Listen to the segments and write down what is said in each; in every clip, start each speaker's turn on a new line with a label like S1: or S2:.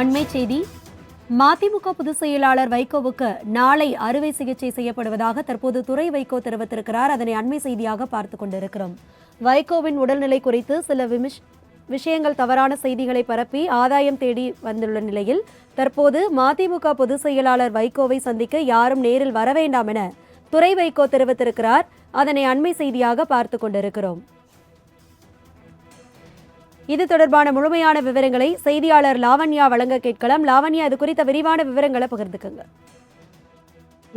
S1: அண்மை செய்தி. மதிமுக பொதுச் செயலாளர் வைகோவுக்கு நாளை அறுவை சிகிச்சை செய்யப்படுவதாக தற்போது துரை வைகோ தெரிவித்திருக்கிறார். அதனை அண்மை செய்தியாக பார்த்துக் கொண்டிருக்கிறோம். வைகோவின் உடல்நிலை குறித்து சில விஷயங்கள் தவறான செய்திகளை பரப்பி ஆதாயம் தேடி வந்துள்ள நிலையில் தற்போது மதிமுக பொதுச் செயலாளர் வைகோவை சந்திக்க யாரும் நேரில் வர வேண்டாம் என துரை வைகோ தெரிவித்திருக்கிறார். அதனை அண்மை செய்தியாக பார்த்துக் கொண்டிருக்கிறோம். இது தொடர்பான முழுமையான விவரங்களை செய்தியாளர் லாவண்யா வழங்க கேட்கலாம். லாவண்யா, இது குறித்த விரிவான விவரங்களை பகிர்ந்துக்குங்க.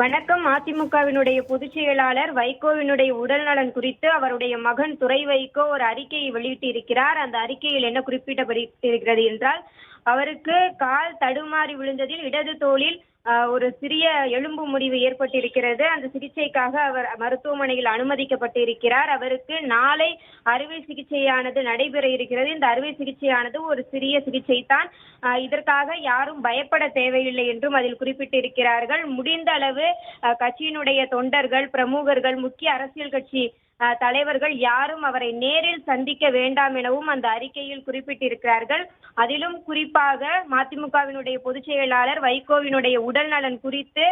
S2: வணக்கம். அதிமுகவினுடைய பொதுச் செயலாளர் வைகோவினுடைய உடல் நலன் குறித்து அவருடைய மகன் துரை வைகோ ஒரு அறிக்கையை வெளியிட்டு இருக்கிறார். அந்த அறிக்கையில் என்ன குறிப்பிடப்பட்டிருக்கிறது என்றால், அவருக்கு கால் தடுமாறி விழுந்ததில் இடது தோளில் ஒரு சிறிய எலும்பு முறிவு ஏற்பட்டிருக்கிறது. அந்த சிகிச்சைக்காக அவர் மருத்துவமனையில் அனுமதிக்கப்பட்டிருக்கிறார். அவருக்கு நாளை அறுவை சிகிச்சையானது நடைபெற இருக்கிறது. இந்த அறுவை சிகிச்சையானது ஒரு சிறிய சிகிச்சை தான். இதற்காக யாரும் பயப்பட தேவையில்லை என்றும் அதில் குறிப்பிட்டிருக்கிறார்கள். முடிந்த அளவு கட்சியினுடைய தொண்டர்கள், பிரமுகர்கள், முக்கிய அரசியல் கட்சி தலைவர்கள் யாரும் அவரை நேரில் சந்திக்க வேண்டாம் எனவும் அந்த அறிக்கையில் குறிப்பிட்டிருக்கிறார்கள். அதிலும் குறிப்பாக மதிமுகவினுடைய பொதுச் செயலாளர் வைகோவினுடைய உடல் நலன் குறித்து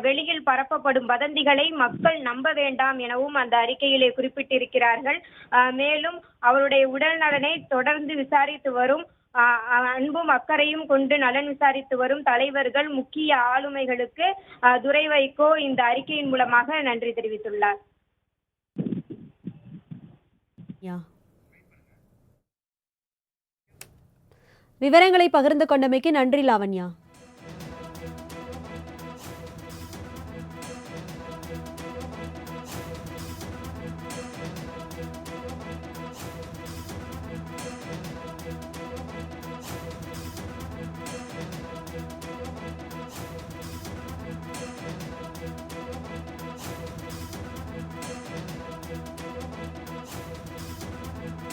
S2: வெளியில் பரப்பப்படும் வதந்திகளை மக்கள் நம்ப வேண்டாம் எனவும் அந்த அறிக்கையிலே குறிப்பிட்டிருக்கிறார்கள். மேலும் அவருடைய உடல் நலனை தொடர்ந்து விசாரித்து வரும் அன்பும் அக்கறையும் கொண்டு நலன் விசாரித்து வரும் தலைவர்கள், முக்கிய ஆளுமைகளுக்கு துரை வைகோ இந்த அறிக்கையின் மூலமாக நன்றி தெரிவித்துள்ளார்.
S1: விவரங்களை பகிர்ந்து கொண்டமைக்கு நன்றி லாவண்யா.